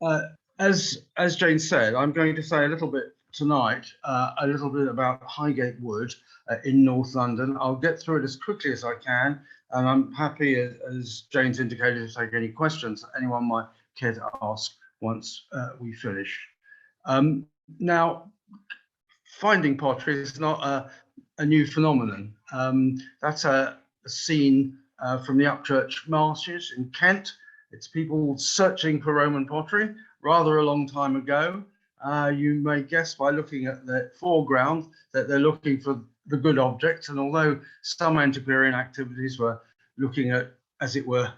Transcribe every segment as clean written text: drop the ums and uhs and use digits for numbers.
Uh, as Jane said, I'm going to say a little bit tonight, a little bit about Highgate Wood in North London. I'll get through it as quickly as I can, and I'm happy, as Jane's indicated, to take any questions that anyone might care to ask once we finish. Now, finding pottery is not a new phenomenon. That's a scene from the Upchurch marshes in Kent. It's people searching for Roman pottery rather a long time ago. You may guess by looking at the foreground that they're looking for the good objects. And although some antiquarian activities were looking at, as it were,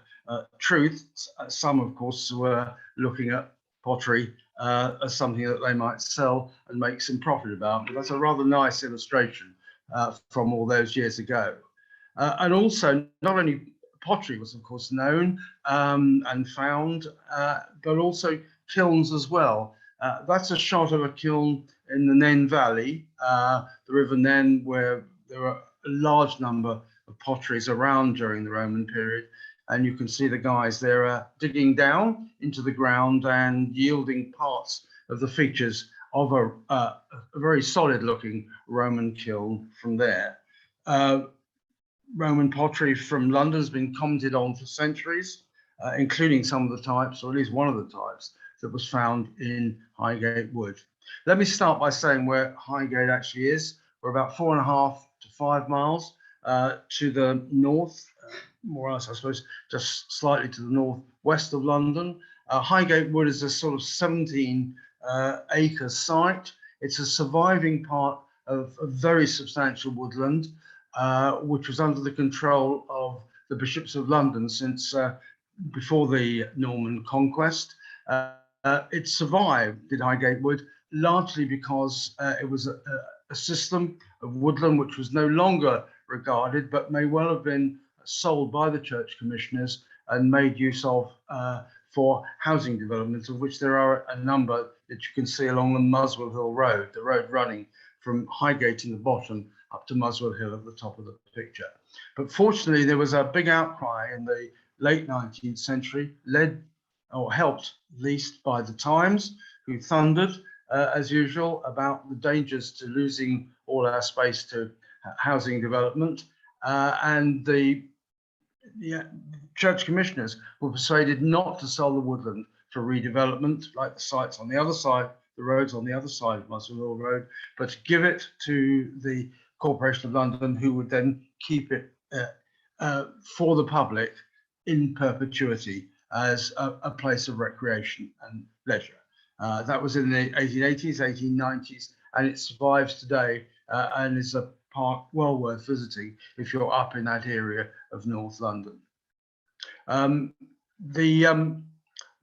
truth, some, of course, were looking at pottery as something that they might sell and make some profit about. But that's a rather nice illustration from all those years ago. And also, not only pottery was, of course, known and found, but also kilns as well. That's a shot of a kiln in the Nen Valley, the River Nen, where there are a large number of potteries around during the Roman period. And you can see the guys there digging down into the ground and yielding parts of the features of a very solid looking Roman kiln from there. Roman pottery from London has been commented on for centuries, including some of the types, or at least one of the types, that was found in Highgate Wood. Let me start by saying where Highgate actually is. We're about 4.5 to 5 miles to the north, more or less, I suppose, just slightly to the northwest of London. Highgate Wood is a sort of 17-acre site. It's a surviving part of a very substantial woodland, which was under the control of the bishops of London since before the Norman conquest. It survived, did Highgate Wood, largely because it was a system of woodland which was no longer regarded, but may well have been sold by the church commissioners and made use of for housing developments, of which there are a number that you can see along the Muswell Hill Road, the road running from Highgate in the bottom up to Muswell Hill at the top of the picture. But fortunately, there was a big outcry in the late 19th century, led or helped at least by the Times, who thundered, as usual, about the dangers to losing all our space to housing development. And the church commissioners were persuaded not to sell the woodland for redevelopment, like the sites on the other side, the roads on the other side of Muswell Hill Road, but to give it to the Corporation of London, who would then keep it for the public in perpetuity as a place of recreation and leisure. That was in the 1880s, 1890s, and it survives today and is a park well worth visiting if you're up in that area of North London. The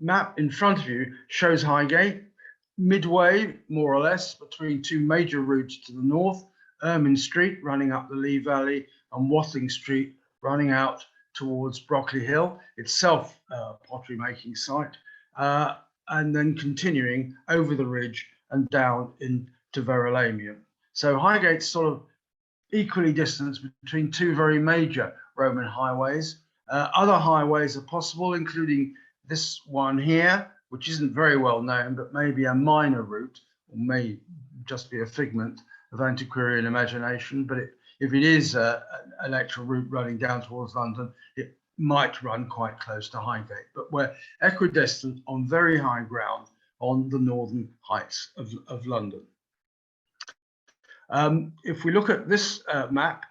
map in front of you shows Highgate, midway, more or less, between two major routes to the north, Ermine Street running up the Lee Valley and Watling Street running out towards Brockley Hill, itself a pottery making site, and then continuing over the ridge and down into Verulamium. So Highgate's sort of equally distanced between two very major Roman highways. Other highways are possible, including this one here, which isn't very well known, but maybe a minor route, or may just be a figment of antiquarian imagination. But if it is an actual route running down towards London, it might run quite close to Highgate. But we're equidistant on very high ground on the northern heights of London. If we look at this map,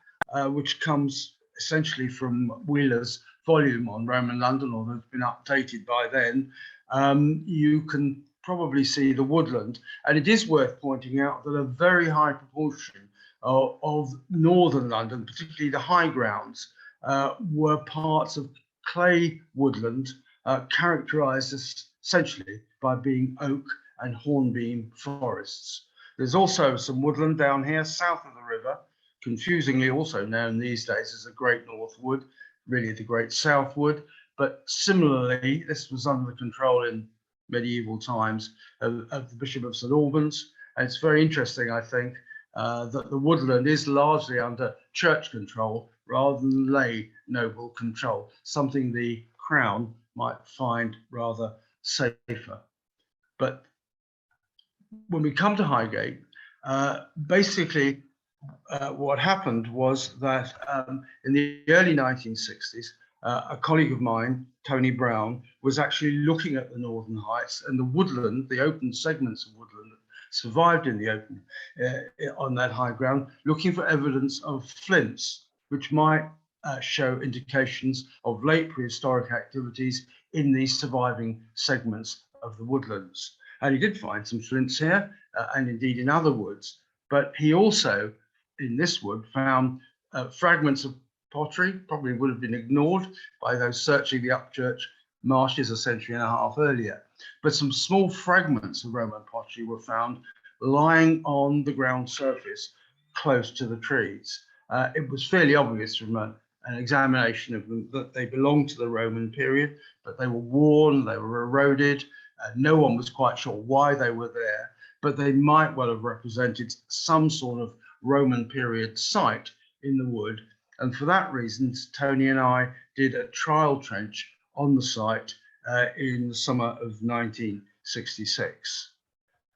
which comes essentially from Wheeler's volume on Roman London, or that's been updated by then, you can probably see the woodland. And it is worth pointing out that a very high proportion of northern London, particularly the high grounds, were parts of clay woodland characterized essentially by being oak and hornbeam forests. There's also some woodland down here south of the river, confusingly also known these days as the Great North Wood, really the Great South Wood. But similarly, this was under the control in medieval times of the Bishop of St Albans. And it's very interesting, I think, that the woodland is largely under church control rather than lay noble control, something the Crown might find rather safer. But when we come to Highgate, basically what happened was that in the early 1960s, a colleague of mine, Tony Brown, was actually looking at the Northern Heights and the woodland, the open segments of woodland that survived in the open on that high ground, looking for evidence of flints, which might show indications of late prehistoric activities in these surviving segments of the woodlands. And he did find some flints here, and indeed in other woods. But he also, in this wood, found fragments of pottery, probably would have been ignored by those searching the Upchurch marshes a century and a half earlier. But some small fragments of Roman pottery were found lying on the ground surface close to the trees. It was fairly obvious from an examination of them that they belonged to the Roman period, but they were worn, they were eroded. No one was quite sure why they were there, but they might well have represented some sort of Roman period site in the wood. And for that reason, Tony and I did a trial trench on the site in the summer of 1966.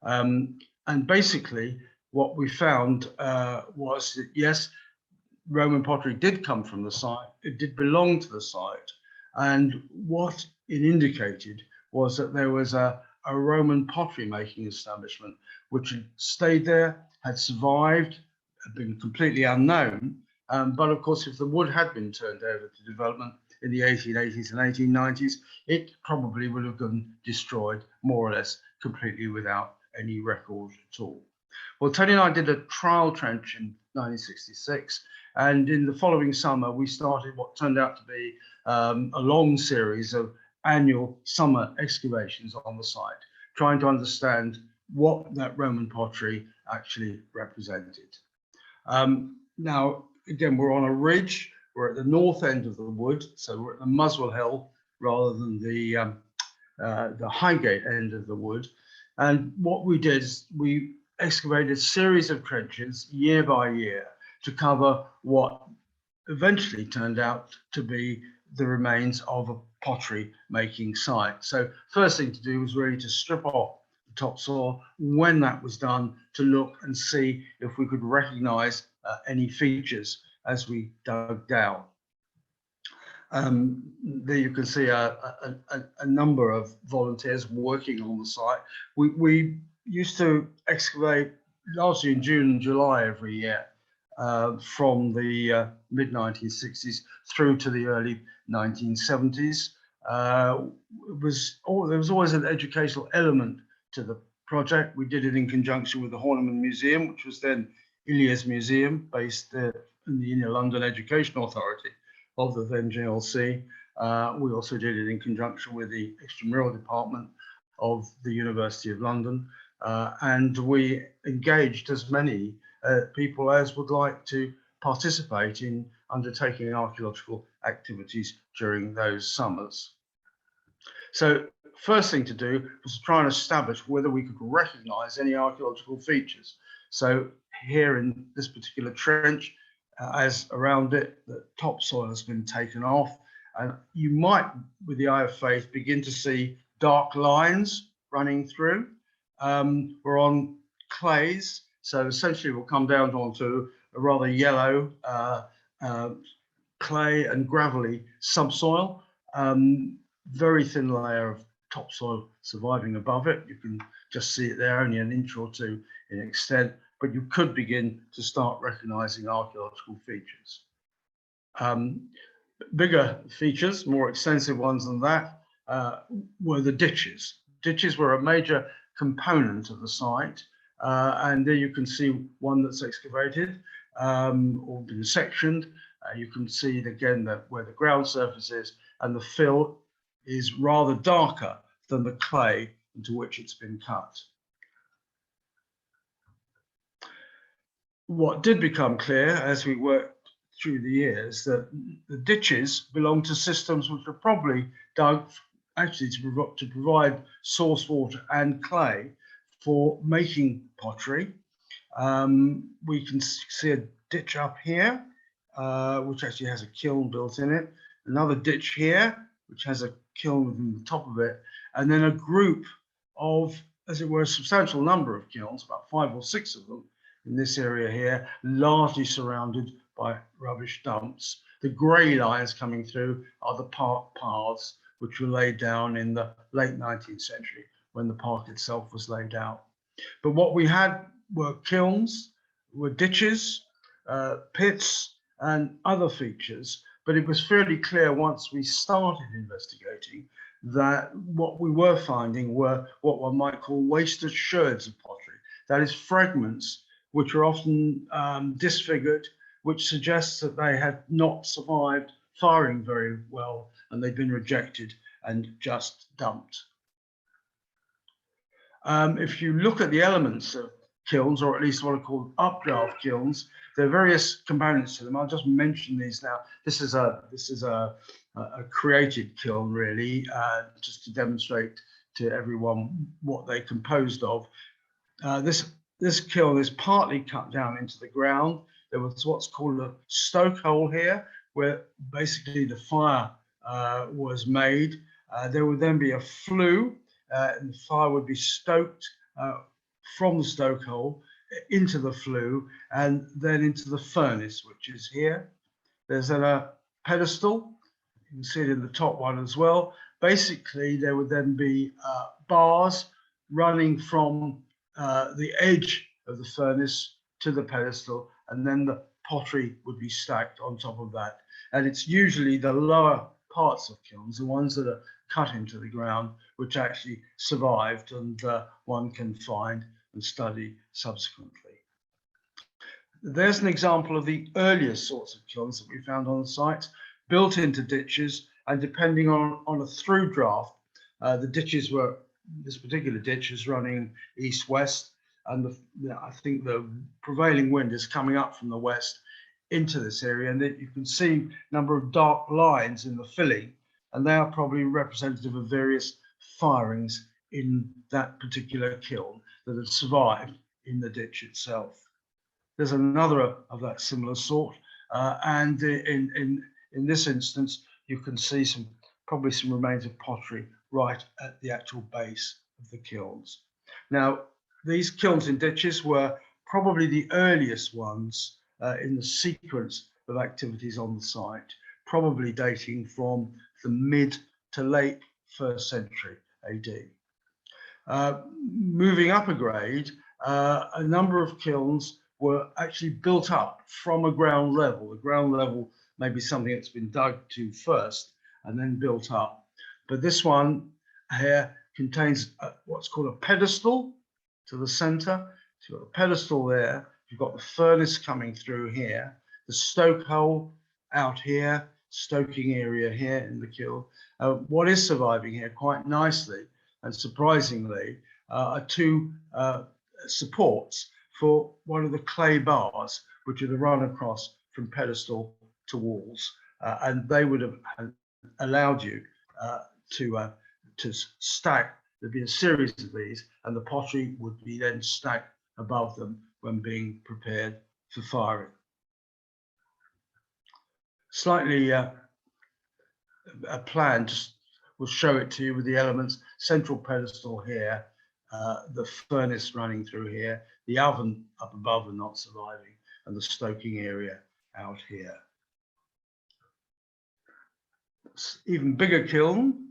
And basically, what we found was that, yes, Roman pottery did come from the site, it did belong to the site. And what it indicated was that there was a Roman pottery making establishment which had stayed there, had survived, had been completely unknown. But of course, if the wood had been turned over to development in the 1880s and 1890s, it probably would have been destroyed more or less completely without any record at all. Well, Tony and I did a trial trench in 1966, and in the following summer, we started what turned out to be a long series of annual summer excavations on the site, trying to understand what that Roman pottery actually represented. Now, again, we're on a ridge. We're at the north end of the wood, so we're at the Muswell Hill rather than the Highgate end of the wood. And what we did is we excavated a series of trenches year by year to cover what eventually turned out to be the remains of a pottery making site. So first thing to do was really to strip off the topsoil. When that was done, to look and see if we could recognize any features as we dug down. There you can see a number of volunteers working on the site. We used to excavate largely in June and July every year from the mid-1960s through to the early 1970s. There was always an educational element to the project. We did it in conjunction with the Horniman Museum, which was then Ilia's Museum, based in the Inner London Education Authority of the then GLC. We also did it in conjunction with the Extramural Department of the University of London. And we engaged as many people as would like to participate in undertaking archaeological activities during those summers. So first thing to do was to try and establish whether we could recognize any archaeological features. So here in this particular trench, as around it, the topsoil has been taken off, and you might, with the eye of faith, begin to see dark lines running through. We're on clays, so essentially we'll come down onto a rather yellow clay and gravelly subsoil. Very thin layer of topsoil surviving above it. You can just see it there, only an inch or two in extent, but you could begin to start recognizing archaeological features. Bigger features, more extensive ones than that, were the ditches. Ditches were a major component of the site, and there you can see one that's excavated or been sectioned. You can see again that where the ground surface is, and the fill is rather darker than the clay into which it's been cut. What did become clear as we worked through the years that the ditches belong to systems which were probably dug actually to provide source water and clay for making pottery. We can see a ditch up here, which actually has a kiln built in it. Another ditch here, which has a kiln within the top of it. And then a group of as it were, a substantial number of kilns, about 5 or 6 of them in this area here, largely surrounded by rubbish dumps. The grey lines coming through are the park paths, which were laid down in the late 19th century when the park itself was laid out. But what we had were kilns, were ditches, pits, and other features. But it was fairly clear once we started investigating that what we were finding were what one might call wasted sherds of pottery. That is, fragments which are often disfigured, which suggests that they had not survived firing very well and they'd been rejected and just dumped. If you look at the elements of kilns, or at least what are called updraft kilns, there are various components to them. I'll just mention these now. This is a created kiln, really, just to demonstrate to everyone what they're composed of. This kiln is partly cut down into the ground. There was what's called a stoke hole here, where basically the fire was made. There would then be a flue, and the fire would be stoked from the stoke hole into the flue and then into the furnace, which is here. There's a pedestal. You can see it in the top one as well. Basically, there would then be bars running from the edge of the furnace to the pedestal, and then the pottery would be stacked on top of that. And it's usually the lower parts of kilns, the ones that are cut into the ground, which actually survived and one can find and study subsequently. There's an example of the earliest sorts of kilns that we found on the site, built into ditches, and depending on a through draft, the ditches were, this particular ditch is running east-west, and I think the prevailing wind is coming up from the west into this area, and you can see a number of dark lines in the filling, and they are probably representative of various firings in that particular kiln that had survived in the ditch itself. There's another of that similar sort, and in this instance, you can see probably some remains of pottery right at the actual base of the kilns. Now, these kilns in ditches were probably the earliest ones in the sequence of activities on the site, probably dating from the mid to late 1st century AD. Moving up a grade, a number of kilns were actually built up from a ground level. The ground level may be something that's been dug to first and then built up. But this one here contains what's called a pedestal to the center. So you've got a pedestal there. You've got the furnace coming through here, the stoke hole out here, stoking area here in the kiln. What is surviving here quite nicely and surprisingly are 2 supports for one of the clay bars which would have run across from pedestal to walls, and they would have allowed you to stack. There'd be a series of these, and the pottery would be then stacked above them when being prepared for firing. Slightly a plan just will show it to you with the elements. Central pedestal here, the furnace running through here, the oven up above and not surviving, and the stoking area out here. Even bigger kiln.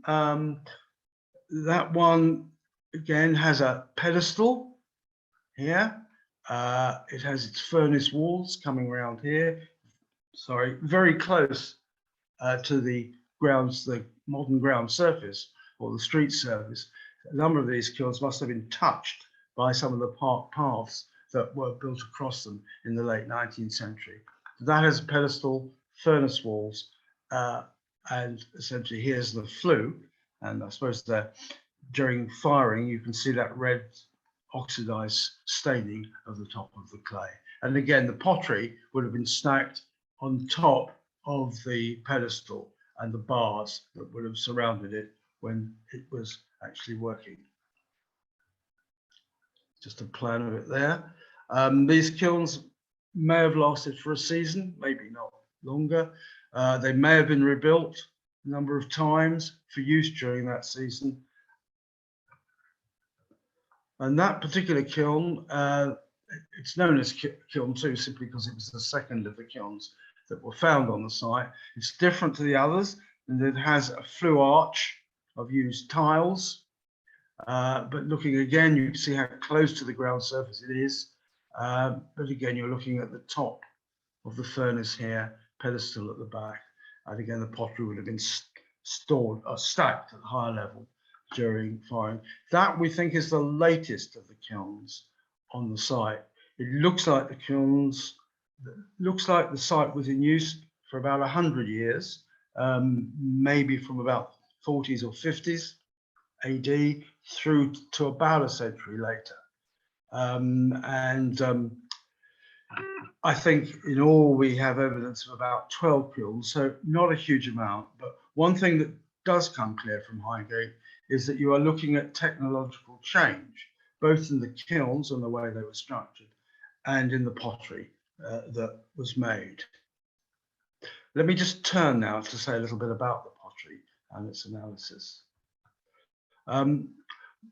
That one again has a pedestal here. It has its furnace walls coming around here. Sorry, very close to the grounds, the modern ground surface or the street surface. A number of these kilns must have been touched by some of the park paths that were built across them in the late 19th century. That has a pedestal, furnace walls, and essentially here's the flue. And I suppose that during firing, you can see that red oxidized staining of the top of the clay. And again, the pottery would have been stacked on top of the pedestal and the bars that would have surrounded it when it was actually working. Just a plan of it there. These kilns may have lasted for a season, maybe not longer. They may have been rebuilt a number of times for use during that season. And that particular kiln, it's known as Kiln 2 simply because it was the second of the kilns that were found on the site. It's different to the others, and it has a flue arch. I've used tiles, but looking again, you can see how close to the ground surface it is. But again, you're looking at the top of the furnace here, pedestal at the back. And again, the pottery would have been stored or stacked at a higher level during firing. That we think is the latest of the kilns on the site. It looks like the kilns, looks like the site was in use for about 100 years, maybe from about 40s or 50s AD through to about a century later. I think in all we have evidence of about 12 kilns, so not a huge amount. But one thing that does come clear from Highgate is that you are looking at technological change, both in the kilns and the way they were structured, and in the pottery that was made. Let me just turn now to say a little bit about the pottery and its analysis.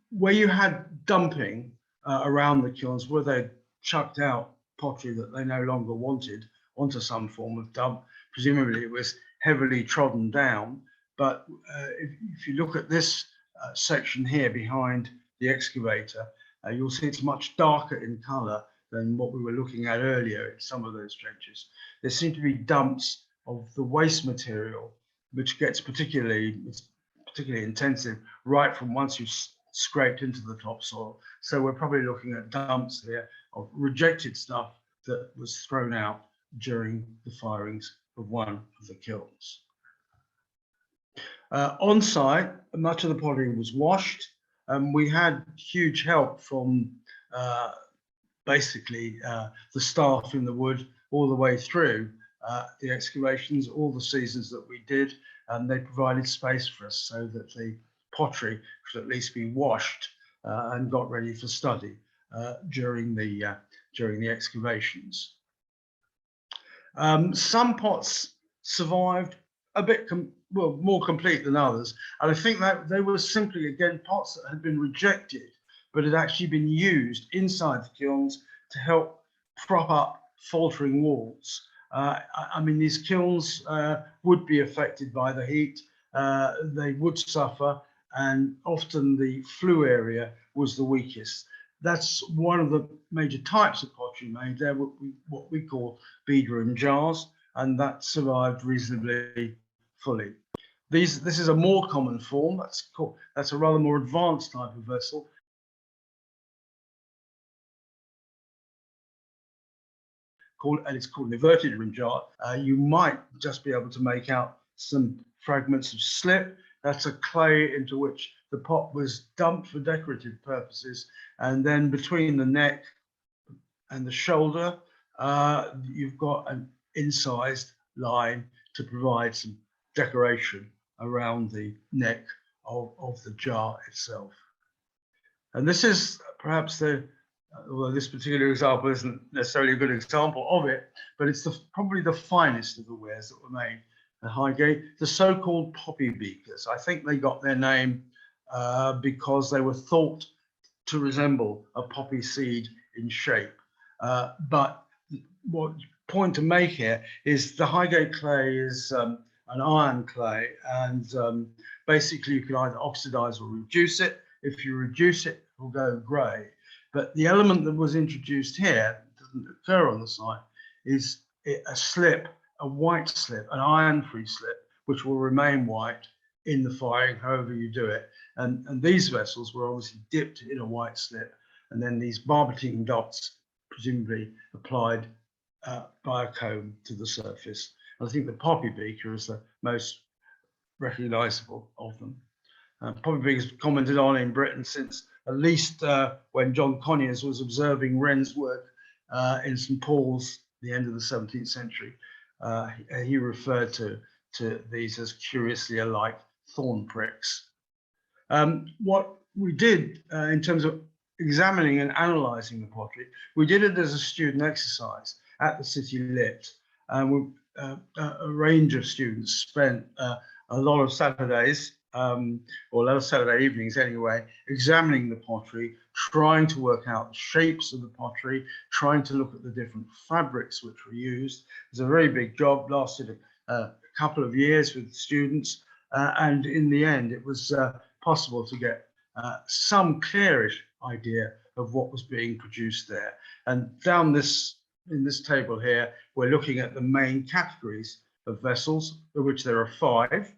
Where you had dumping around the kilns, where they chucked out pottery that they no longer wanted onto some form of dump, presumably it was heavily trodden down. But if you look at this section here behind the excavator, you'll see it's much darker in colour than what we were looking at earlier in some of those trenches. There seem to be dumps of the waste material, which gets particularly intensive right from once you've scraped into the topsoil. So we're probably looking at dumps here of rejected stuff that was thrown out during the firings of one of the kilns. On site, much of the pottery was washed. We had huge help from basically the staff in the wood all the way through the excavations, all the seasons that we did, and they provided space for us so that the pottery could at least be washed and got ready for study during the excavations. Some pots survived a bit more complete than others, and I think that they were simply, again, pots that had been rejected but had actually been used inside the kilns to help prop up faltering walls. I mean, these kilns would be affected by the heat. They would suffer, and often the flue area was the weakest. That's one of the major types of pottery made. They're what we call beadroom jars, and that survived reasonably fully. This is a more common form. That's a rather more advanced type of vessel. It's called an inverted rim jar. You might just be able to make out some fragments of slip. That's a clay into which the pot was dumped for decorative purposes, and then between the neck and the shoulder, you've got an incised line to provide some decoration around the neck of the jar itself. And this is perhaps although this particular example isn't necessarily a good example of it, but it's probably the finest of the wares that were made at Highgate, the so-called poppy beakers. I think they got their name because they were thought to resemble a poppy seed in shape. But what point to make here is the Highgate clay is an iron clay, and basically you can either oxidize or reduce it. If you reduce it, it will go grey. But the element that was introduced here, doesn't occur on the site, is a white slip, an iron-free slip, which will remain white in the firing, however you do it. And these vessels were obviously dipped in a white slip, and then these barbotine dots, presumably applied by a comb to the surface. And I think the poppy beaker is the most recognizable of them. Poppy beakers commented on in Britain since at least when John Conyers was observing Wren's work in St Paul's, the end of the 17th century. He referred to these as curiously alike thorn pricks. What we did in terms of examining and analysing the pottery, we did it as a student exercise at the City Lit. And a range of students spent a lot of Saturdays or those Saturday evenings anyway, examining the pottery, trying to work out the shapes of the pottery, trying to look at the different fabrics which were used. It was a very big job, lasted a couple of years with students, and in the end it was possible to get some clearish idea of what was being produced there. And down this, in this table here, we're looking at the main categories of vessels, of which there are 5.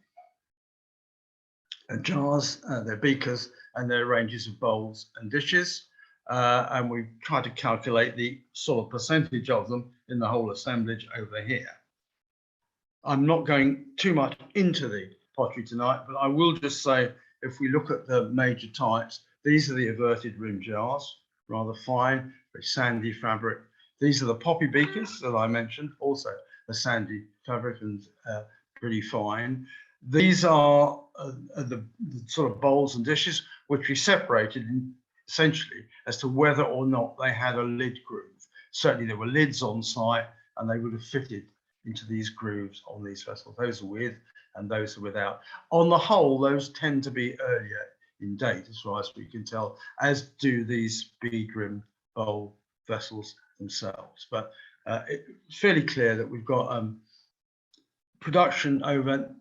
Jars, their beakers, and their ranges of bowls and dishes. And we've tried to calculate the sort of percentage of them in the whole assemblage over here. I'm not going too much into the pottery tonight, but I will just say, if we look at the major types, these are the averted rim jars, rather fine, very sandy fabric. These are the poppy beakers that I mentioned, also a sandy fabric and pretty fine. These are the sort of bowls and dishes which we separated essentially as to whether or not they had a lid groove. Certainly there were lids on site and they would have fitted into these grooves on these vessels. Those are with and those are without. On the whole, those tend to be earlier in date as far as we can tell, as do these bead rim bowl vessels themselves. But it's fairly clear that we've got production over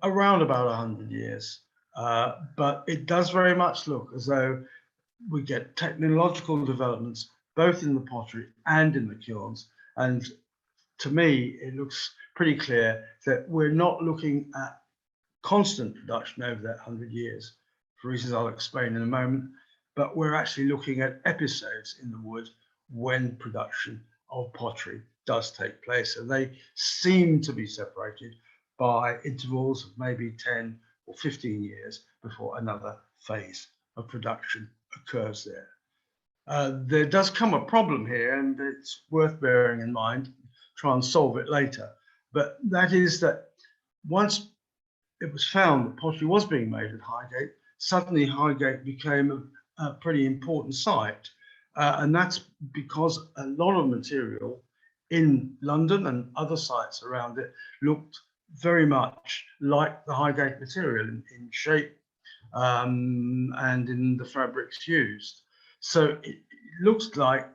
around about 100 years, but it does very much look as though we get technological developments both in the pottery and in the kilns. And to me, it looks pretty clear that we're not looking at constant production over that 100 years, for reasons I'll explain in a moment, but we're actually looking at episodes in the wood when production of pottery does take place. And they seem to be separated by intervals of maybe 10 or 15 years before another phase of production occurs there. There does come a problem here, and it's worth bearing in mind, try and solve it later. But that is that once it was found that pottery was being made at Highgate, suddenly Highgate became a pretty important site. And that's because a lot of material in London and other sites around it looked very much like the Highgate material in shape and in the fabrics used. So it looks like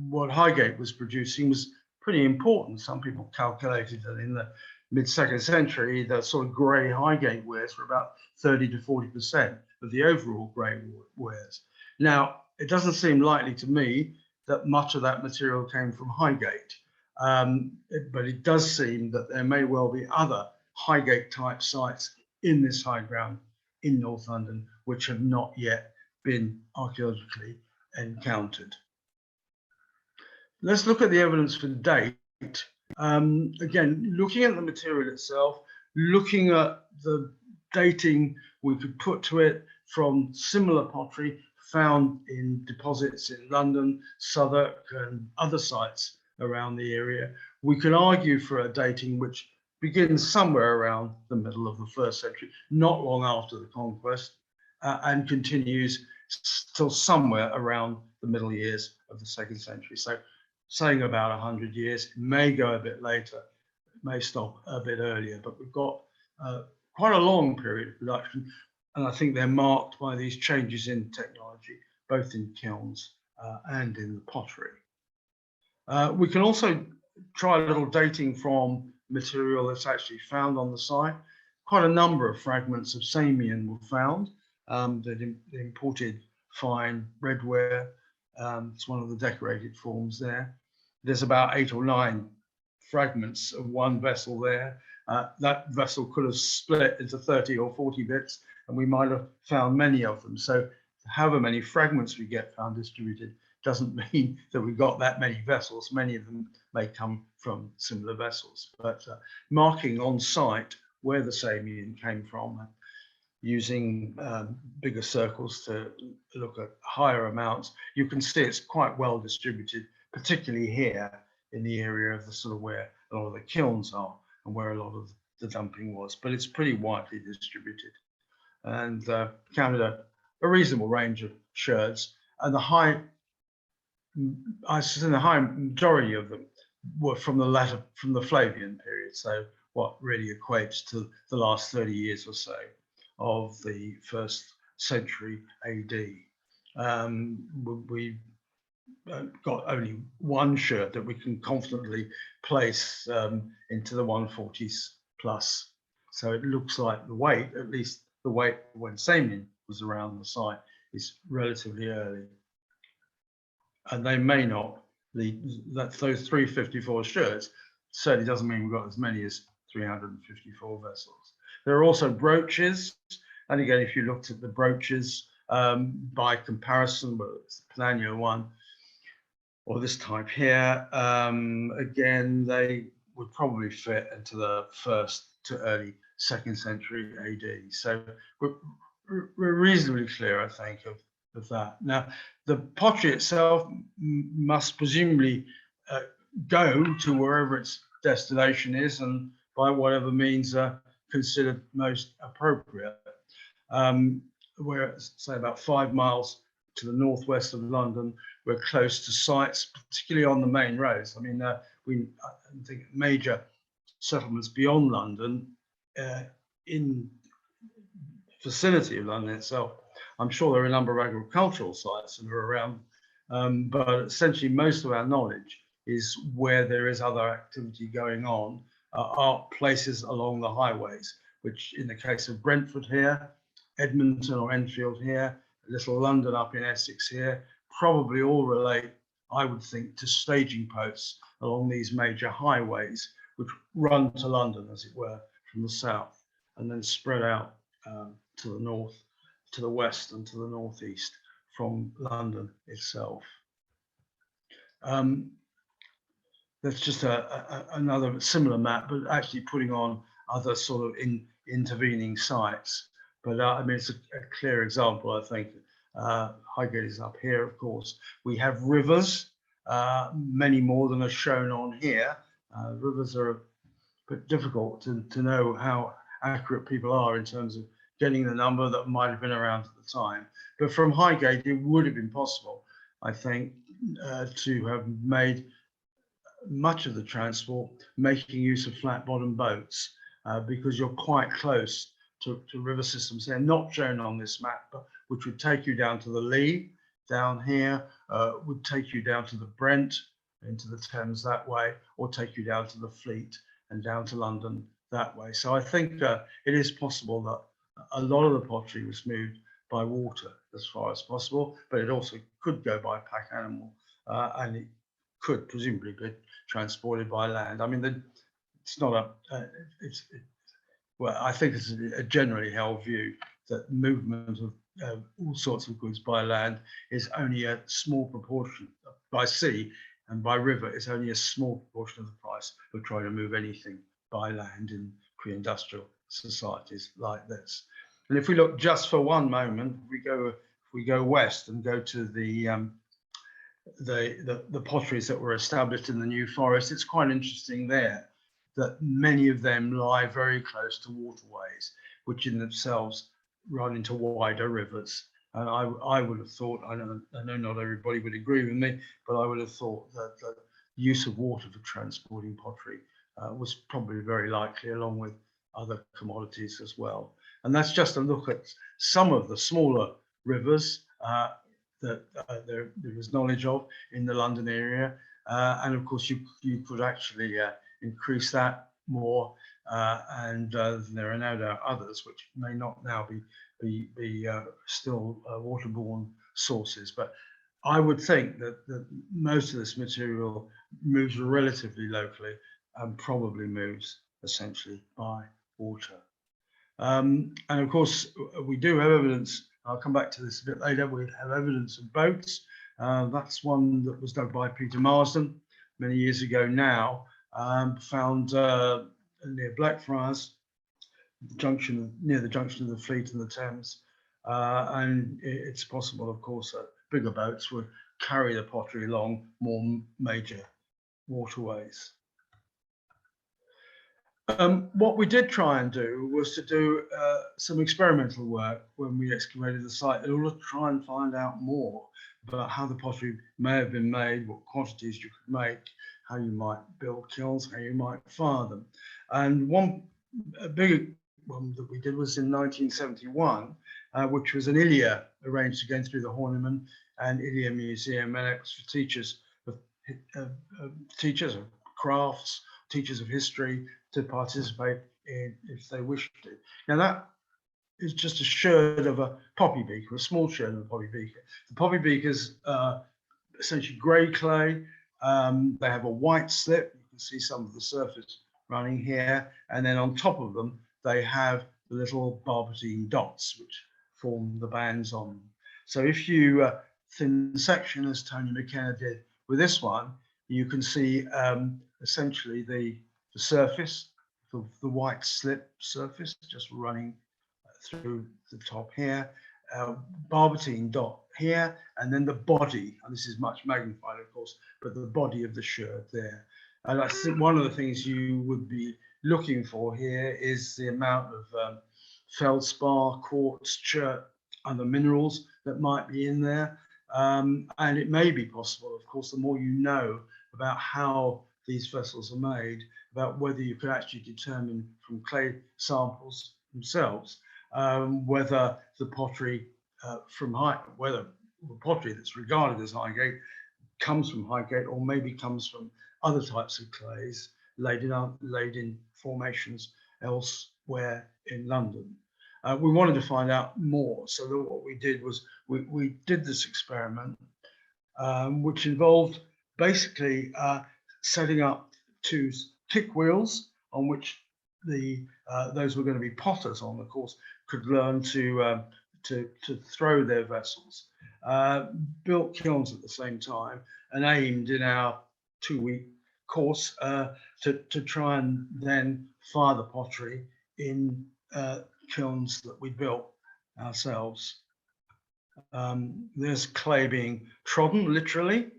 what Highgate was producing was pretty important. Some people calculated that in the mid-2nd century, the sort of grey Highgate wares were about 30 to 40% of the overall grey wares. Now, it doesn't seem likely to me that much of that material came from Highgate, but it does seem that there may well be other Highgate type sites in this high ground in North London, which have not yet been archaeologically encountered. Let's look at the evidence for date. Again, looking at the material itself, looking at the dating we could put to it from similar pottery found in deposits in London, Southwark, and other sites around the area, we can argue for a dating which begins somewhere around the middle of the 1st century, not long after the conquest, and continues till somewhere around the middle years of the 2nd century. So saying about 100 years, it may go a bit later, it may stop a bit earlier, but we've got quite a long period of production, and I think they're marked by these changes in technology, both in kilns and in the pottery. We can also try a little dating from material that's actually found on the site. Quite a number of fragments of Samian were found. The imported fine redware. It's one of the decorated forms there. There's about 8 or 9 fragments of one vessel there. That vessel could have split into 30 or 40 bits, and we might have found many of them. So however many fragments we get found distributed doesn't mean that we've got that many vessels. Many of them may come from similar vessels, but marking on site where the Samian came from, using bigger circles to look at higher amounts, you can see it's quite well distributed, particularly here in the area of the sort of where a lot of the kilns are and where a lot of the dumping was, but it's pretty widely distributed, and counted a reasonable range of sherds, and the high majority of them were from the Flavian period, so what really equates to the last 30 years or so of the 1st century AD. We got only one shirt that we can confidently place into the 140s plus. So it looks like the weight, at least the weight when Samian was around the site, is relatively early. And they may not, those 354 shirts certainly doesn't mean we've got as many as 354 vessels. There are also brooches. And again, if you looked at the brooches by comparison, whether it's the Panania one or this type here, again, they would probably fit into the 1st to early 2nd century AD. So we're reasonably clear, I think, of that. Now, the pottery itself must presumably go to wherever its destination is, and by whatever means are considered most appropriate. We're, say, about 5 miles to the northwest of London. We're close to sites, particularly on the main roads. I mean, I think major settlements beyond London, in vicinity of London itself. I'm sure there are a number of agricultural sites that are around, but essentially most of our knowledge is where there is other activity going on, are places along the highways, which in the case of Brentford here, Edmonton or Enfield here, Little London up in Essex here, probably all relate, I would think, to staging posts along these major highways, which run to London, as it were, from the south, and then spread out to the north, to the west, and to the northeast from London itself. That's just another similar map, but actually putting on other sort of intervening sites. But I mean, it's a clear example, I think. Highgate is up here, of course. We have rivers, many more than are shown on here. Rivers are a bit difficult to know how accurate people are in terms of getting the number that might have been around at the time. But from Highgate, it would have been possible, I think, to have made much of the transport making use of flat bottom boats, because you're quite close to river systems. They're not shown on this map, but which would take you down to the Lee, down here, would take you down to the Brent, into the Thames that way, or take you down to the Fleet and down to London that way. So I think it is possible that a lot of the pottery was moved by water as far as possible, but it also could go by pack animal, and it could presumably be transported by land. I mean, it's not well, I think it's a generally held view that movement of all sorts of goods by land is only a small proportion. By sea and by river, it's only a small proportion of the price of trying to move anything by land in pre-industrial societies like this. And if we look just for one moment, if we go west and go to the potteries that were established in the New Forest, it's quite interesting there that many of them lie very close to waterways, which in themselves run into wider rivers. And I would have thought, I know not everybody would agree with me, but I would have thought that the use of water for transporting pottery was probably very likely, along with other commodities as well. And that's just a look at some of the smaller rivers that there is knowledge of in the London area. And of course, you could actually increase that more, and there are no doubt others which may not now be still waterborne sources. But I would think that most of this material moves relatively locally and probably moves essentially by water. And of course, we do have evidence. I'll come back to this a bit later. We have evidence of boats. That's one that was dug by Peter Marsden many years ago now, found near Blackfriars, near the junction of the Fleet and the Thames. And it's possible, of course, that bigger boats would carry the pottery along more major waterways. What we did try and do was to do some experimental work when we excavated the site in order to try and find out more about how the pottery may have been made, what quantities you could make, how you might build kilns, how you might fire them. And one big one that we did was in 1971, which was an Ilia arranged again through the Horniman and Ilia Museum, and it was for teachers of crafts, teachers of history to participate in if they wished to. Now that is just a sherd of a poppy beaker, a small sherd of a poppy beaker. The poppy beakers are essentially grey clay. They have a white slip. You can see some of the surface running here, and then on top of them they have the little barbotine dots which form the bands on them. So if you thin section, as Tony McKenna did with this one, you can see essentially the surface, the white slip surface just running through the top here, barbotine dot here, and then the body, and this is much magnified of course, but the body of the shirt there. And I think one of the things you would be looking for here is the amount of feldspar, quartz, chert, other minerals that might be in there. And it may be possible, of course, the more you know about how these vessels are made, about whether you can actually determine from clay samples themselves whether the pottery whether the pottery that's regarded as Highgate comes from Highgate or maybe comes from other types of clays laid in formations elsewhere in London. We wanted to find out more, so that what we did was we did this experiment, which involved basically setting up two kick wheels on which those were going to be potters on, of course, could learn to throw their vessels. Built kilns at the same time and aimed in our 2-week course to try and then fire the pottery in kilns that we built ourselves. There's clay being trodden literally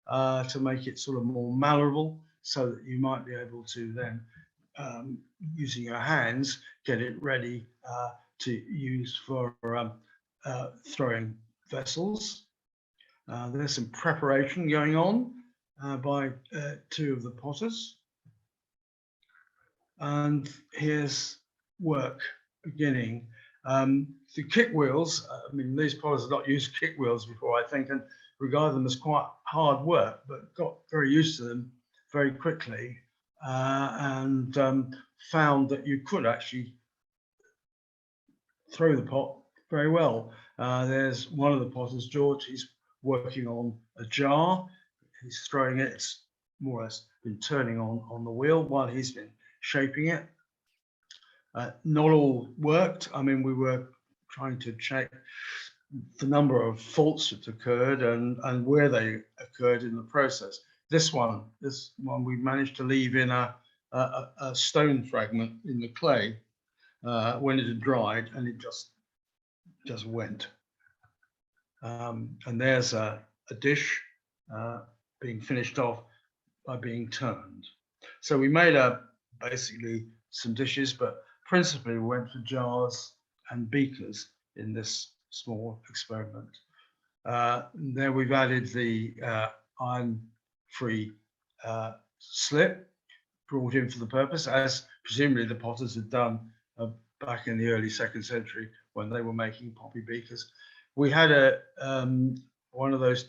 to make it sort of more malleable, so that you might be able to then using your hands get it ready to use for throwing vessels. There's some preparation going on by two of the potters, and here's work beginning. The kick wheels, I mean, these potters have not used kick wheels before, I think, and regard them as quite hard work, but got very used to them very quickly, and found that you could actually throw the pot very well. There's one of the potters, George, he's working on a jar. He's throwing it, it's more or less been turning on the wheel while he's been shaping it. Not all worked. I mean, we were trying to check the number of faults that occurred and where they occurred in the process. This one we managed to leave in a stone fragment in the clay when it had dried, and it just went. And there's a dish being finished off by being turned. So we made basically some dishes, but principally we went for jars and beakers in this small experiment. There we've added the iron-free slip brought in for the purpose, as presumably the potters had done back in the early 2nd century when they were making poppy beakers. We had one of those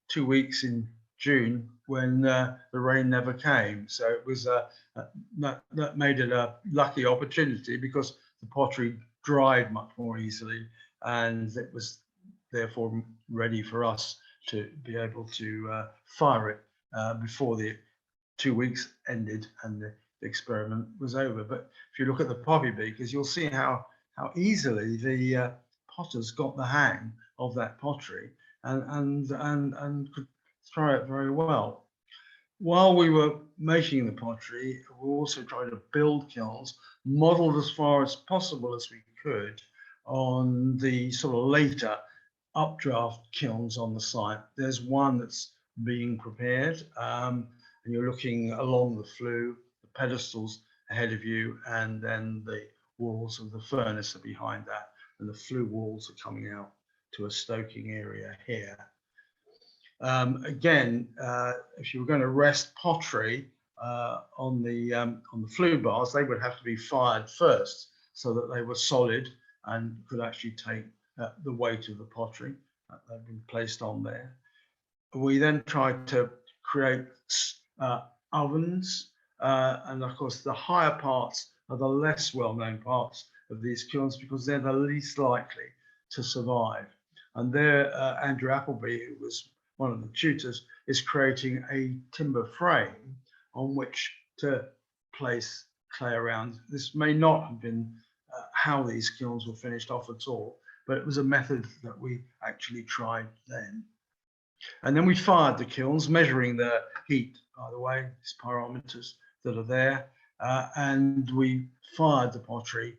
2 weeks in June when the rain never came, so it was that made it a lucky opportunity, because the pottery dried much more easily, and it was therefore ready for us to be able to fire it before the 2 weeks ended and the experiment was over. But if you look at the poppy beakers, you'll see how easily the potters got the hang of that pottery and could throw it very well. While we were making the pottery, we also tried to build kilns, modeled as far as possible as we could on the sort of later updraft kilns on the site. There's one that's being prepared, and you're looking along the flue, the pedestals ahead of you, and then the walls of the furnace are behind that, and the flue walls are coming out to a stoking area here. Again, if you were going to rest pottery on the flue bars, they would have to be fired first. so that they were solid and could actually take the weight of the pottery that had been placed on there. We then tried to create ovens, and of course the higher parts are the less well-known parts of these kilns because they're the least likely to survive. And there, Andrew Appleby, who was one of the tutors, is creating a timber frame on which to place clay around. This may not have been how these kilns were finished off at all, but it was a method that we actually tried then. And then we fired the kilns, measuring the heat, by the way, these pyrometers that are there, and we fired the pottery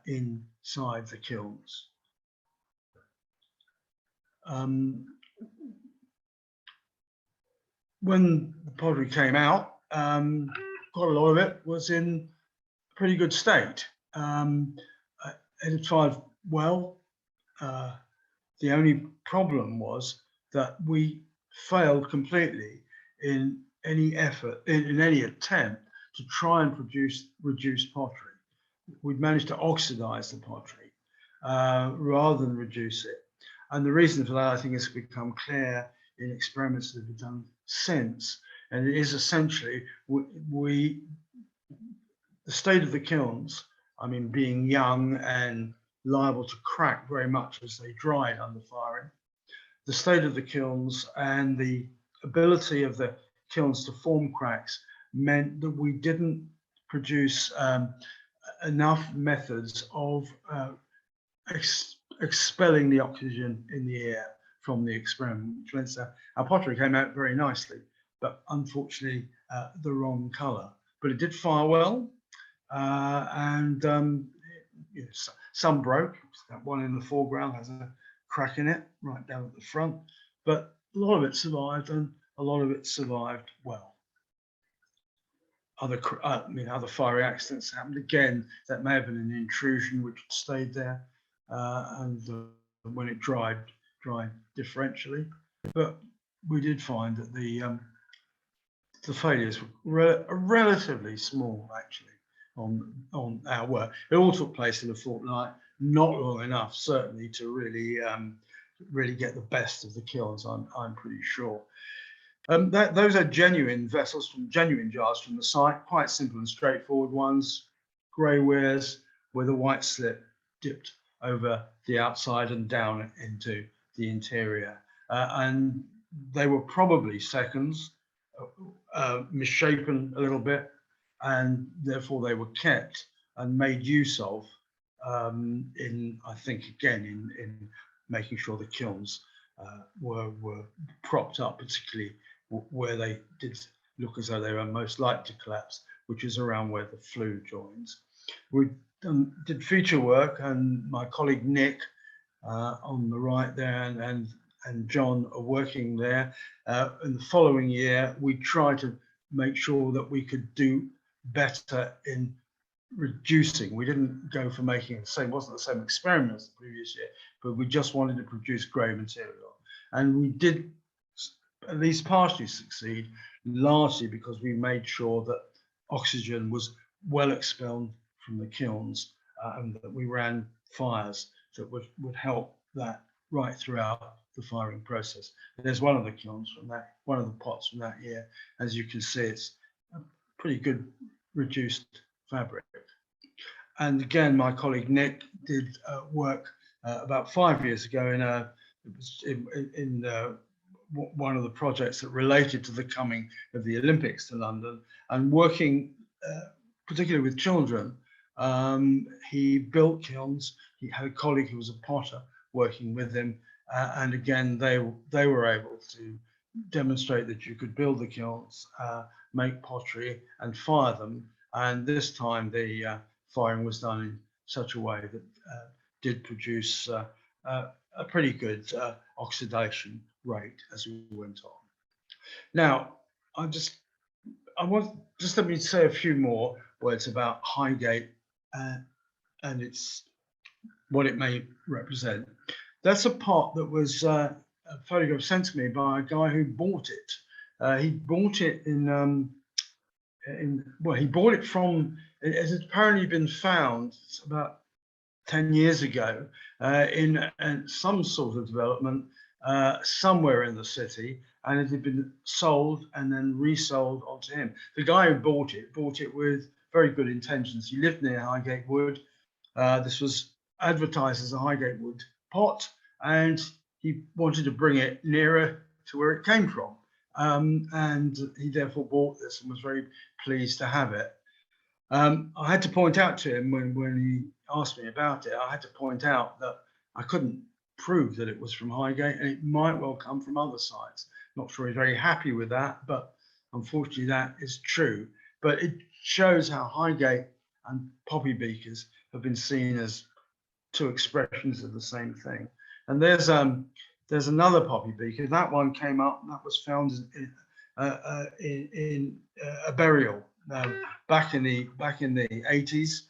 inside the kilns. When the pottery came out, quite a lot of it was in pretty good state. It had fired well. The only problem was that we failed completely in any effort, in any attempt to try and reduce pottery. We'd managed to oxidize the pottery rather than reduce it. And the reason for that, I think, has become clear in experiments that have been done since. And it is essentially, the state of the kilns, I mean, being young and liable to crack very much as they dried under firing, the state of the kilns and the ability of the kilns to form cracks meant that we didn't produce enough methods of expelling the oxygen in the air from the experiment, which meant that our pottery came out very nicely, but unfortunately the wrong color. But it did fire well, and you know, some broke. That one in the foreground has a crack in it right down at the front, but a lot of it survived, and a lot of it survived well. Other fiery accidents happened. Again, that may have been an intrusion which stayed there, and when it dried differentially. But we did find that the failures were relatively small, actually, on our work. It all took place in a fortnight, not long enough, certainly, to really get the best of the kilns, I'm pretty sure. Those are genuine vessels from genuine jars from the site, quite simple and straightforward ones, grey wares with a white slip dipped over the outside and down into the interior. And they were probably seconds, misshapen a little bit, and therefore they were kept and made use of in, I think, again, in making sure the kilns were propped up, particularly where they did look as though they were most likely to collapse, which is around where the flue joins. We did feature work, and my colleague Nick on the right there and John are working there. In the following year, we tried to make sure that we could do better in reducing. We didn't go for making the same, wasn't the same experiment as the previous year, but we just wanted to produce grey material. And we did at least partially succeed, largely because we made sure that oxygen was well expelled from the kilns, and that we ran fires that would help that right throughout the firing process. There's one of the kilns from that, one of the pots from that year. As you can see, it's a pretty good reduced fabric. And again, my colleague Nick did work about 5 years ago in one of the projects that related to the coming of the Olympics to London, and working particularly with children. He built kilns. He had a colleague who was a potter working with him, and again they were able to demonstrate that you could build the kilns, make pottery and fire them, and this time the firing was done in such a way that did produce a pretty good oxidation rate as we went on. Now, let me say a few more words about Highgate and its what it may represent. That's a pot that was a photograph sent to me by a guy who bought it. He bought it he bought it from it has apparently been found about 10 years ago in some sort of development somewhere in the city, and it had been sold and then resold onto him. The guy who bought it with very good intentions. He lived near Highgate Wood. This was advertised as a Highgate Wood pot, and he wanted to bring it nearer to where it came from. And he therefore bought this and was very pleased to have it. I had to point out to him when he asked me about it, I had to point out that I couldn't prove that it was from Highgate, and it might well come from other sites. Not sure he's very happy with that, but unfortunately that is true. But it shows how Highgate and poppy beakers have been seen as two expressions of the same thing. And there's another poppy beaker. That one came up. That was found in a burial back in the 80s,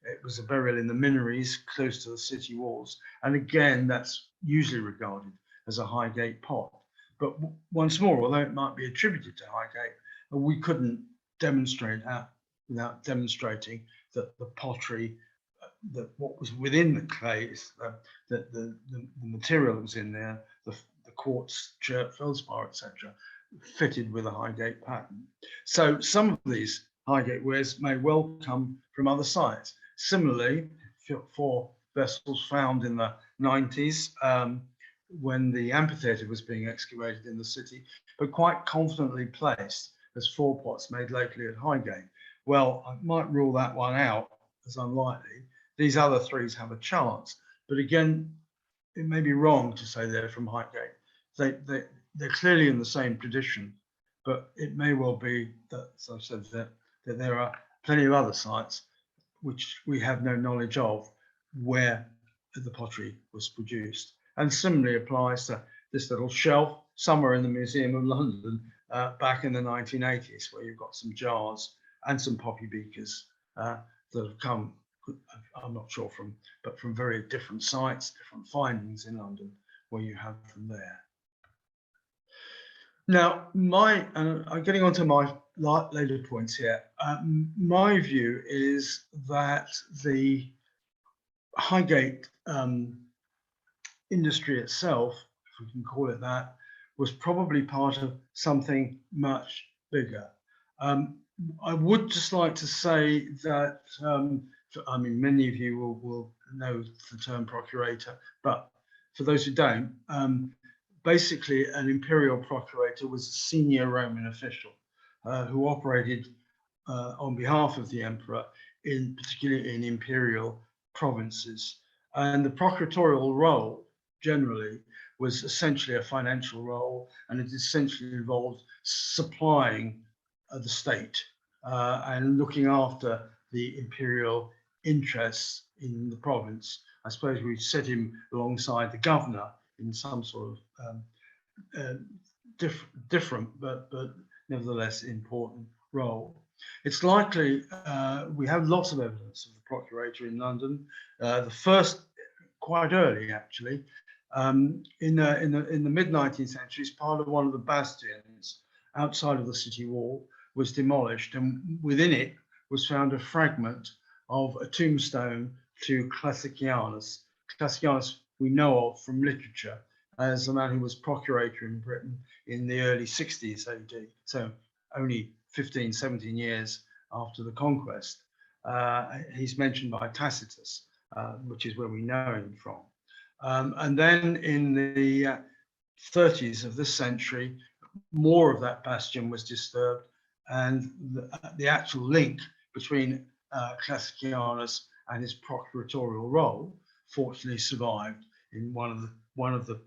it was a burial in the Minories close to the city walls. And again, that's usually regarded as a Highgate pot. But once more, although it might be attributed to Highgate, we couldn't demonstrate that without demonstrating that the pottery, that what was within the clays, that the material that was in there, the quartz, chert, feldspar, etc., fitted with a Highgate pattern. So some of these Highgate wares may well come from other sites. Similarly, for vessels found in the 90s, when the amphitheatre was being excavated in the city, but quite confidently placed as 4 pots made locally at Highgate. Well, I might rule that one out as unlikely. These other 3s have a chance, but again, it may be wrong to say they're from Highgate. They're clearly in the same tradition, but it may well be that, as I've said, that there are plenty of other sites which we have no knowledge of where the pottery was produced. And similarly applies to this little shelf somewhere in the Museum of London back in the 1980s, where you've got some jars and some poppy beakers that have come, I'm not sure but from very different sites, different findings in London, where you have them there. Now, I'm getting onto my later points here. My view is that the Highgate industry itself, if we can call it that, was probably part of something much bigger. I would just like to say that, I mean, many of you will know the term procurator, but for those who don't, basically an imperial procurator was a senior Roman official who operated on behalf of the emperor, particularly in imperial provinces. And the procuratorial role generally was essentially a financial role, and it essentially involved supplying the state and looking after the imperial interests in the province. I suppose we set him alongside the governor in some sort of different but nevertheless important role. It's likely we have lots of evidence of the procurator in London. The first, quite early actually, in the mid-19th century, part of one of the bastions outside of the city wall was demolished, and within it was found a fragment of a tombstone to Classicianus. Classicianus we know of from literature as a man who was procurator in Britain in the early 60s AD, so only 15, 17 years after the conquest. He's mentioned by Tacitus, which is where we know him from. And then in the 30s of this century, more of that bastion was disturbed, and the actual link between Classicianus and his procuratorial role fortunately survived in one of the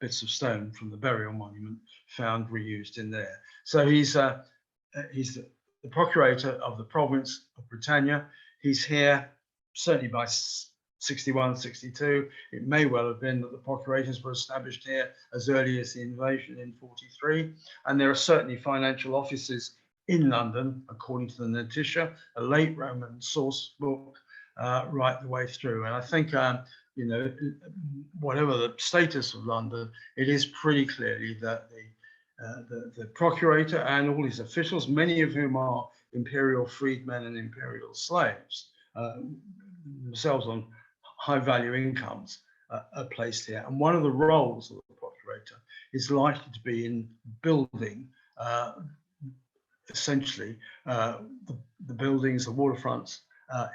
bits of stone from the burial monument found reused in there. So he's the procurator of the province of Britannia. He's here certainly by 61, 62. It may well have been that the procurators were established here as early as the invasion in 43. And there are certainly financial offices in London, according to the Notitia, a late Roman source book, right the way through. And I think, you know, whatever the status of London, it is pretty clearly that the procurator and all his officials, many of whom are imperial freedmen and imperial slaves, themselves on high value incomes, are placed here. And one of the roles of the procurator is likely to be in building essentially the buildings, the waterfronts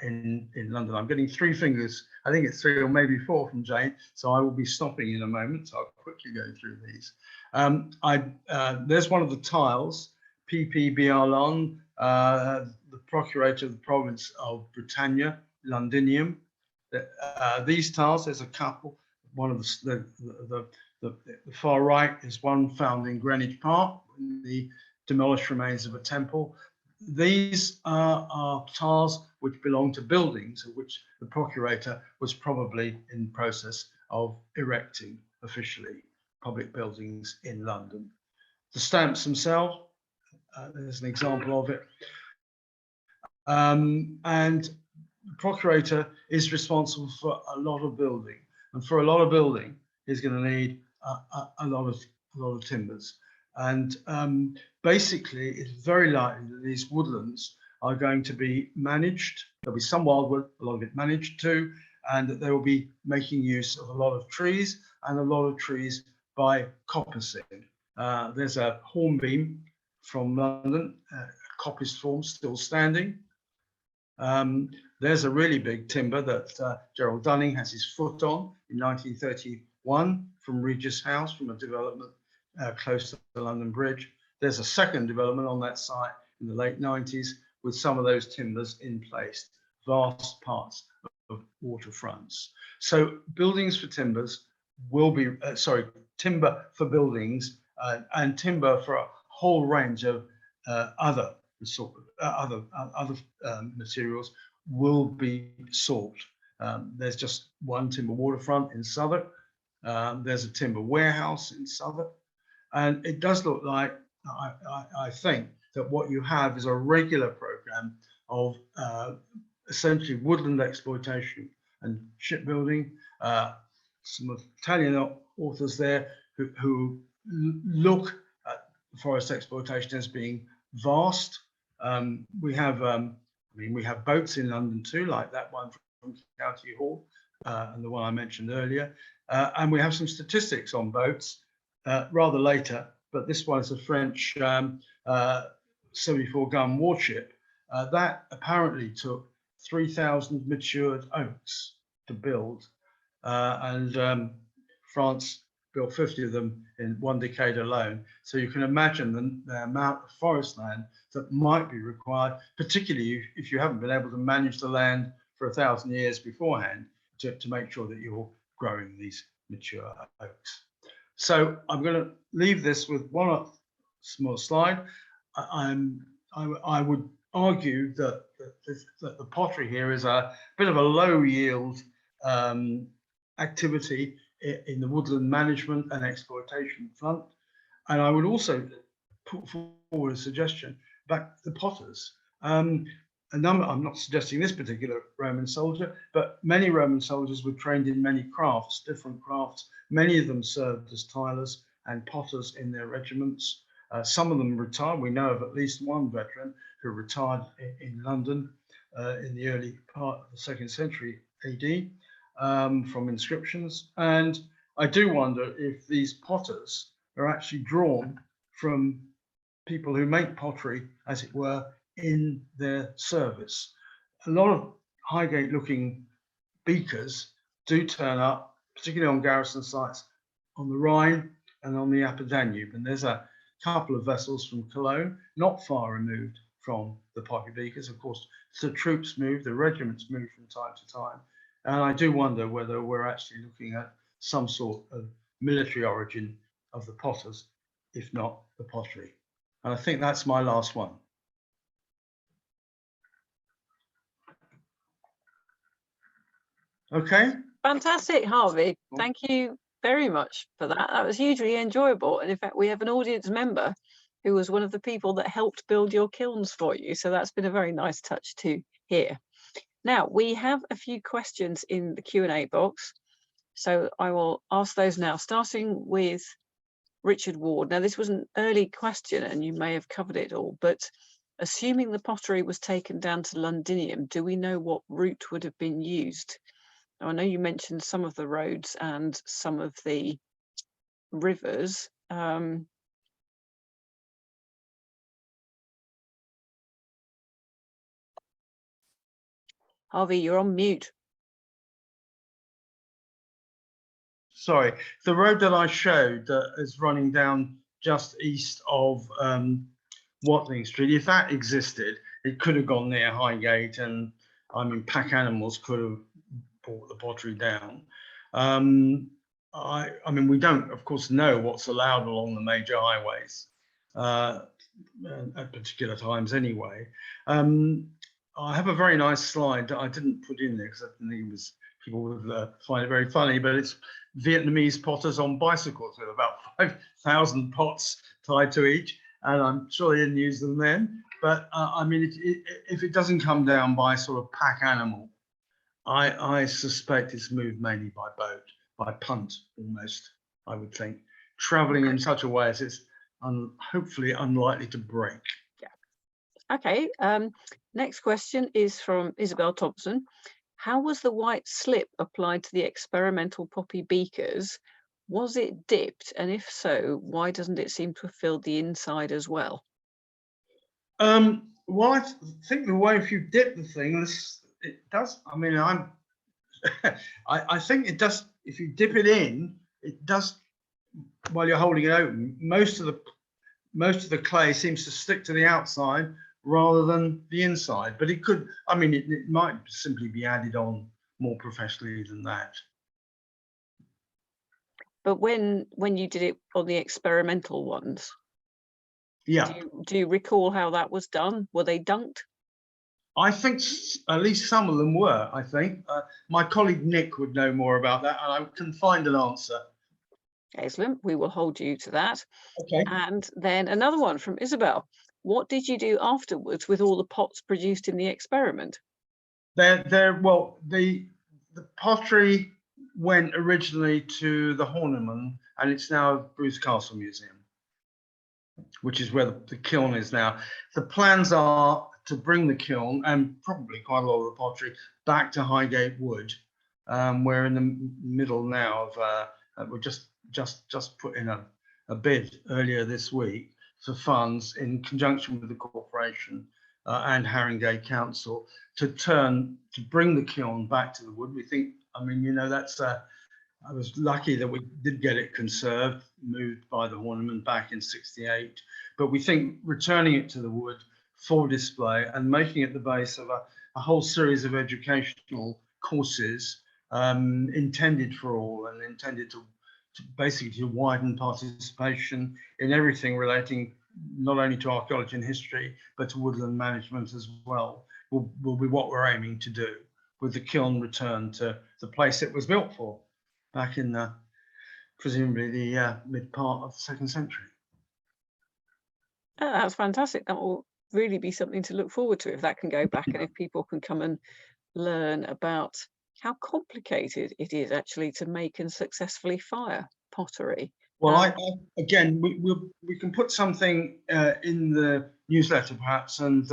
in London. I'm getting three fingers, I think it's three or maybe four from Jane, so I will be stopping in a moment, so I'll quickly go through these. There's one of the tiles, P.P. Bialon, the procurator of the province of Britannia, Londinium. These tiles, there's a couple. One of the far right is one found in Greenwich Park, in the demolished remains of a temple. These are tiles which belong to buildings of which the procurator was probably in the process of erecting officially public buildings in London. The stamps themselves, there's an example of it. And the procurator is responsible for a lot of building, and for a lot of building, he's going to need a lot of timbers. And basically, it's very likely that these woodlands are going to be managed. There'll be some wildwood, a lot of it managed too, and that they will be making use of a lot of trees, and a lot of trees by coppicing. There's a hornbeam from London, coppice form still standing. There's a really big timber that Gerald Dunning has his foot on in 1931 from Regis House, from a development close to the London Bridge. There's a second development on that site in the late 90s with some of those timbers in place, vast parts of waterfronts. So buildings for timbers will be, timber for buildings and timber for a whole range of other materials will be sought. There's just one timber waterfront in Southwark. There's a timber warehouse in Southwark. And it does look like, I think, that what you have is a regular program of essentially woodland exploitation and shipbuilding. Some Italian authors there who look at forest exploitation as being vast. We have boats in London too, like that one from County Hall and the one I mentioned earlier. And we have some statistics on boats rather later, but this one is a French 74-gun warship. That apparently took 3,000 matured oaks to build, and France built 50 of them in one decade alone. So you can imagine the amount of forest land that might be required, particularly if you haven't been able to manage the land for 1,000 years beforehand to make sure that you're growing these mature oaks. So I'm going to leave this with one small slide. I would argue that the pottery here is a bit of a low yield activity in the woodland management and exploitation front. And I would also put forward a suggestion about the potters. I'm not suggesting this particular Roman soldier, but many Roman soldiers were trained in many crafts, different crafts. Many of them served as tilers and potters in their regiments. Some of them retired. We know of at least one veteran who retired in London in the early part of the 2nd century AD from inscriptions. And I do wonder if these potters are actually drawn from people who make pottery, as it were, in their service. A lot of Highgate looking beakers do turn up, particularly on garrison sites on the Rhine and on the Upper Danube. And there's a couple of vessels from Cologne, not far removed from the pottery beakers. Of course, the troops move, the regiments move from time to time. And I do wonder whether we're actually looking at some sort of military origin of the potters, if not the pottery. And I think that's my last one. Okay. Fantastic, Harvey. Thank you very much for that. That was hugely enjoyable. And in fact, we have an audience member who was one of the people that helped build your kilns for you. So that's been a very nice touch to hear. Now, we have a few questions in the Q&A box. So I will ask those now, starting with Richard Ward. Now, this was an early question and you may have covered it all, but assuming the pottery was taken down to Londinium, do we know what route would have been used? Now, I know you mentioned some of the roads and some of the rivers. Harvey, you're on mute. Sorry, the road that I showed that is running down just east of Watling Street, if that existed, it could have gone near Highgate, and I mean, pack animals could have brought the pottery down. I mean, we don't, of course, know what's allowed along the major highways at particular times anyway. I have a very nice slide that I didn't put in there because I didn't think it was, people would find it very funny, but it's Vietnamese potters on bicycles with about 5,000 pots tied to each, and I'm sure they didn't use them then. But I mean, if it doesn't come down by sort of pack animal, I suspect it's moved mainly by boat, by punt almost, I would think, traveling in such a way as it's hopefully unlikely to break. Yeah. Okay. Next question is from Isabel Thompson. How was the white slip applied to the experimental poppy beakers? Was it dipped? And if so, why doesn't it seem to have filled the inside as well? Well, I think the way, if you dip the thing, it does. I mean, I think it does. If you dip it in, it does. While you're holding it open, most of the clay seems to stick to the outside rather than the inside. But it could. I mean, it might simply be added on more professionally than that. But when you did it on the experimental ones, yeah, do you recall how that was done? Were they dunked? I think at least some of them were. I think my colleague Nick would know more about that, and I can find an answer. Excellent. We will hold you to that. Okay. And then another one from Isabel. What did you do afterwards with all the pots produced in the experiment? Well, the pottery went originally to the Horniman, and it's now Bruce Castle Museum, which is where the kiln is now. The plans are to bring the kiln and probably quite a lot of the pottery back to Highgate Wood. We're in the middle now of we're just put in a bid earlier this week for funds in conjunction with the corporation and Haringey Council to bring the kiln back to the wood. We think, I mean, you know, that's I was lucky that we did get it conserved, moved by the Horniman back in '68. But we think returning it to the wood for display and making it the base of a whole series of educational courses intended for all and intended to basically to widen participation in everything relating not only to archaeology and history, but to woodland management as well, will be what we're aiming to do with the kiln return to the place it was built for back in presumably the mid part of the 2nd century. Oh, that's fantastic. That will really be something to look forward to if that can go back and if people can come and learn about how complicated it is actually to make and successfully fire pottery. Well, again, we can put something in the newsletter perhaps and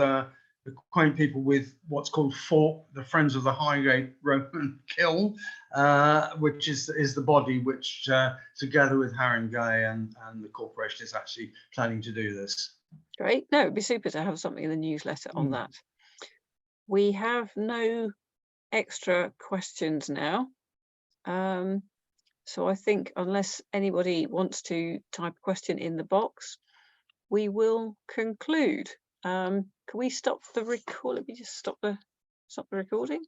acquaint people with what's called FORK, the Friends of the Highgate Roman Kiln, which is the body which, together with Haringey and the corporation, is actually planning to do this. Great. No, it'd be super to have something in the newsletter on that. We have no extra questions now. So I think unless anybody wants to type a question in the box, we will conclude. Can we stop the record? Let me just stop the recording.